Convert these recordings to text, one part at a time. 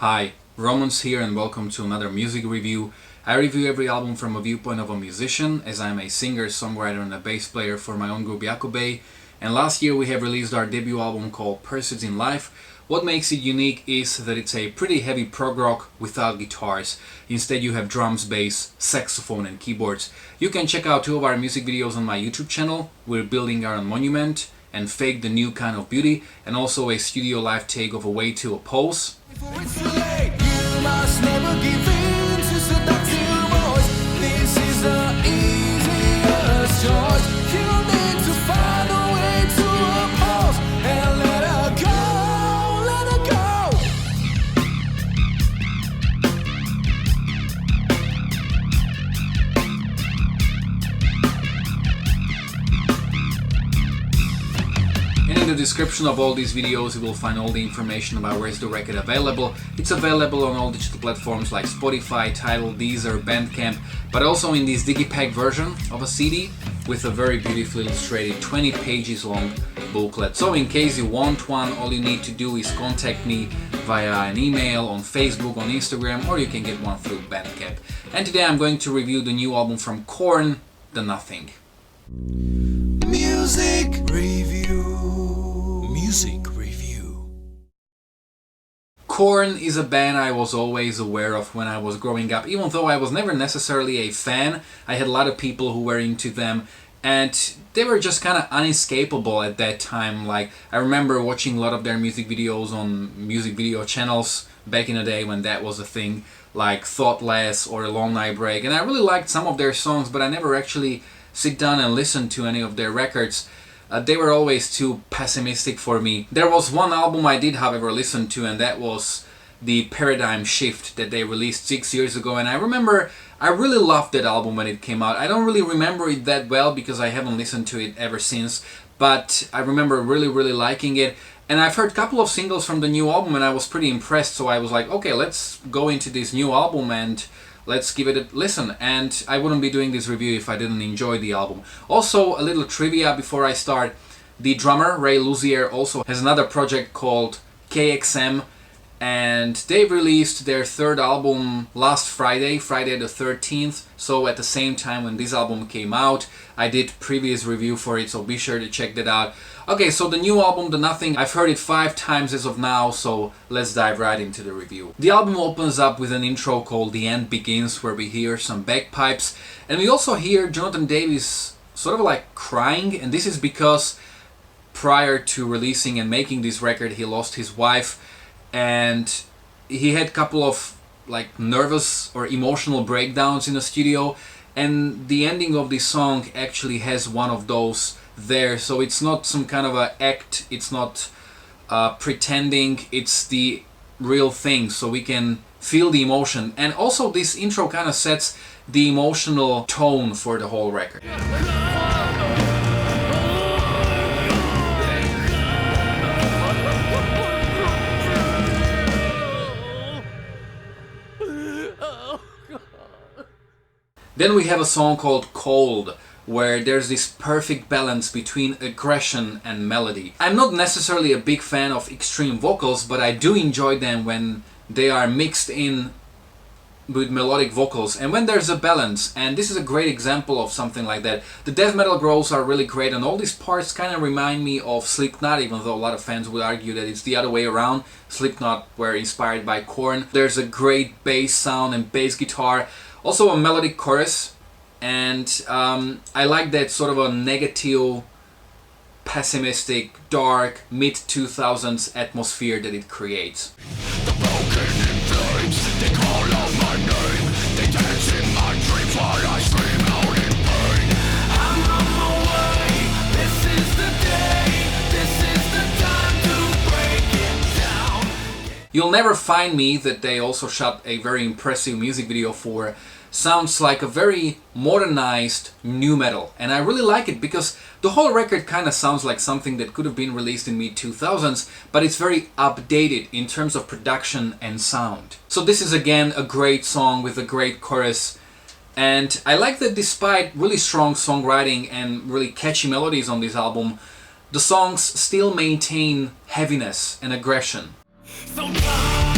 Hi, Romans here and welcome to another music review. I review every album from a viewpoint of a musician, as I'm a singer, songwriter and a bass player for my own group Jakobej. And last year we have released our debut album called Pursuits in Life. What makes it unique is that it's a pretty heavy prog rock without guitars. Instead you have drums, bass, saxophone and keyboards. You can check out two of our music videos on my YouTube channel. We're building our own monument and Fake the New Kind of Beauty, and also a studio live take of A Way to Oppose. In the description of all these videos you will find all the information about where is the record available. It's available on all digital platforms like Spotify, Tidal, Deezer, Bandcamp, but also in this digipack version of a CD with a very beautifully illustrated 20 pages long booklet. So in case you want one, all you need to do is contact me via an email, on Facebook, on Instagram, or you can get one through Bandcamp. And today I'm going to review the new album from Korn, The Nothing. Music review. Korn is a band I was always aware of when I was growing up, even though I was never necessarily a fan. I had a lot of people who were into them and they were just kind of unescapable at that time. Like, I remember watching a lot of their music videos on music video channels back in the day when that was a thing, like Thoughtless or A Long Night Break, and I really liked some of their songs, but I never actually sit down and listen to any of their records. They were always too pessimistic for me. There was one album I did however listen to, and that was the Paradigm Shift that they released 6 years ago, and I remember I really loved that album when it came out. I don't really remember it that well because I haven't listened to it ever since, but I remember really liking it. And I've heard a couple of singles from the new album and I was pretty impressed, so I was like, okay, let's go into this new album and let's give it a listen. And I wouldn't be doing this review if I didn't enjoy the album. Also, a little trivia before I start. The drummer, Ray Luzier, also has another project called KXM, and they released their third album last Friday the 13th, so at the same time when this album came out. I did previous review for it, so be sure to check that out. Okay, so the new album, The Nothing, I've heard it 5 times as of now, so let's dive right into the review. The album opens up with an intro called The End Begins, where we hear some bagpipes, and we also hear Jonathan Davis sort of like crying, and this is because prior to releasing and making this record he lost his wife, and he had a couple of like nervous or emotional breakdowns in the studio, and the ending of this song actually has one of those there, so it's not some kind of a act, it's not pretending, it's the real thing, so we can feel the emotion. And also this intro kind of sets the emotional tone for the whole record. Then we have a song called Cold, where there's this perfect balance between aggression and melody. I'm not necessarily a big fan of extreme vocals, but I do enjoy them when they are mixed in with melodic vocals and when there's a balance, and this is a great example of something like that. The death metal growls are really great, and all these parts kind of remind me of Slipknot, even though a lot of fans would argue that it's the other way around. Slipknot were inspired by Korn. There's a great bass sound and bass guitar, also a melodic chorus, and I like that sort of a negative, pessimistic, dark, mid-2000s atmosphere that it creates. The broken in flames, they call out my name. They dance in my dreams while I scream out in pain. I'm on my way, this is the day, this is the time to break it down. You'll Never Find Me, that they also shot a very impressive music video for, sounds like a very modernized nu metal, and I really like it because the whole record kind of sounds like something that could have been released in mid-2000s, but it's very updated in terms of production and sound. So this is again a great song with a great chorus, and I like that despite really strong songwriting and really catchy melodies on this album, the songs still maintain heaviness and aggression. So dark.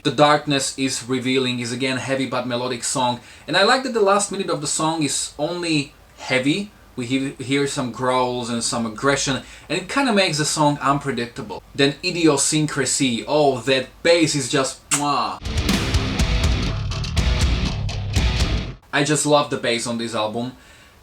The Darkness is Revealing is again heavy but melodic song, and I like that the last minute of the song is only heavy. We hear some growls and some aggression, and it kind of makes the song unpredictable. Then Idiosyncrasy, oh, that bass is just mwah. I just love the bass on this album.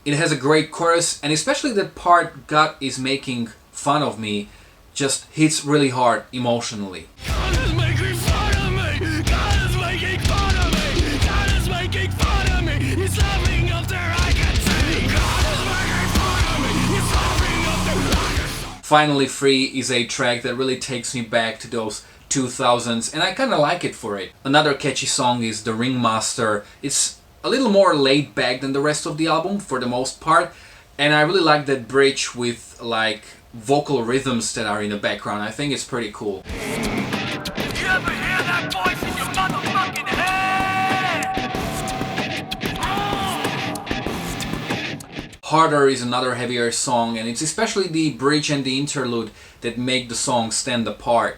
It has a great chorus, and especially that part, God is making fun of me, just hits really hard emotionally. God is making fun of me. God is making fun of me. God is making fun of me. He's laughing up there, I can see. God is making fun of me. He's laughing up there, I can see. Finally Free is a track that really takes me back to those 2000s, and I kind of like it for it. Another catchy song is The Ringmaster. It's a little more laid back than the rest of the album for the most part, and I really like that bridge with like vocal rhythms that are in the background. I think it's pretty cool. You ever hear that voice in your motherfucking head? Harder is another heavier song, and it's especially the bridge and the interlude that make the song stand apart.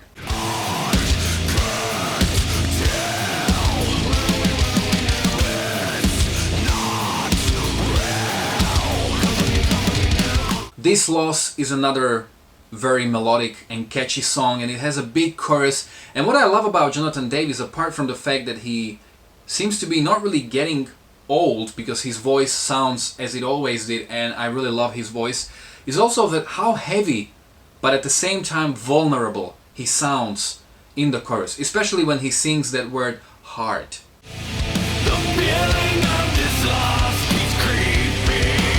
This Loss is another very melodic and catchy song, and it has a big chorus. And what I love about Jonathan Davis, apart from the fact that he seems to be not really getting old because his voice sounds as it always did, and I really love his voice, is also that how heavy but at the same time vulnerable he sounds in the chorus, especially when he sings that word heart. The feeling of this loss keeps creeping,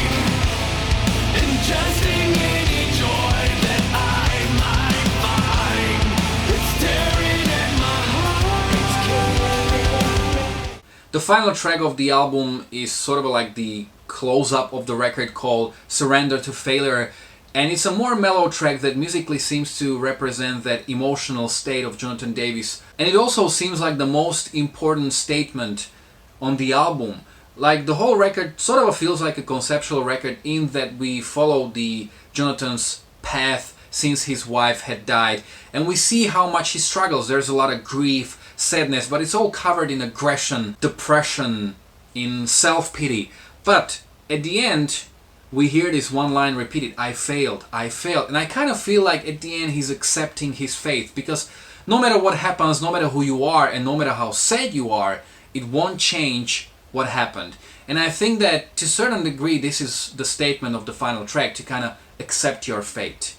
ingesting any joy that I might find. It's tearing at my heart. It's killing. The final track of the album is sort of like the close-up of the record called Surrender to Failure, and it's a more mellow track that musically seems to represent that emotional state of Jonathan Davis, and it also seems like the most important statement on the album. Like the whole record sort of feels like a conceptual record in that we follow the Jonathan's path since his wife had died, and we see how much he struggles. There's a lot of grief, sadness, but it's all covered in aggression, depression, in self-pity. But at the end we hear this one line repeated, I failed, and I kind of feel like at the end he's accepting his fate, because no matter what happens, no matter who you are, and no matter how sad you are, it won't change what happened. And I think that to a certain degree this is the statement of the final track, to kind of accept your fate.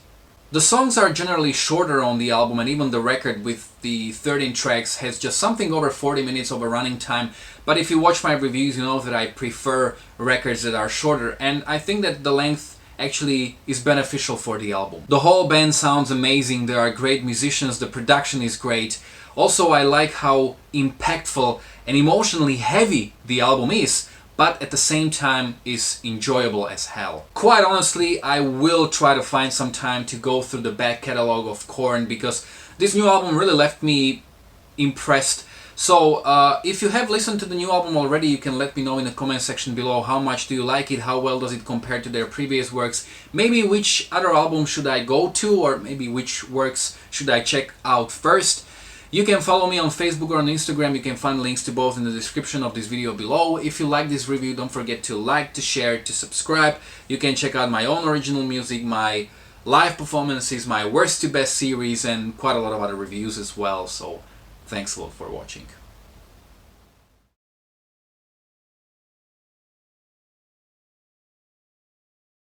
The songs are generally shorter on the album, and even the record with the 13 tracks has just something over 40 minutes of a running time. But if you watch my reviews, you know that I prefer records that are shorter, and I think that the length actually is beneficial for the album. The whole band sounds amazing, there are great musicians, the production is great. Also, I like how impactful and emotionally heavy the album is, but at the same time is enjoyable as hell. Quite honestly, I will try to find some time to go through the back catalog of Korn, because this new album really left me impressed. So if you have listened to the new album already, you can let me know in the comment section below how much do you like it, how well does it compare to their previous works, maybe which other album should I go to, or maybe which works should I check out first. You can follow me on Facebook or on Instagram. You can find links to both in the description of this video below. If you like this review, don't forget to like, to share, to subscribe. You can check out my own original music, my live performances, my worst to best series, and quite a lot of other reviews as well. So thanks a lot for watching.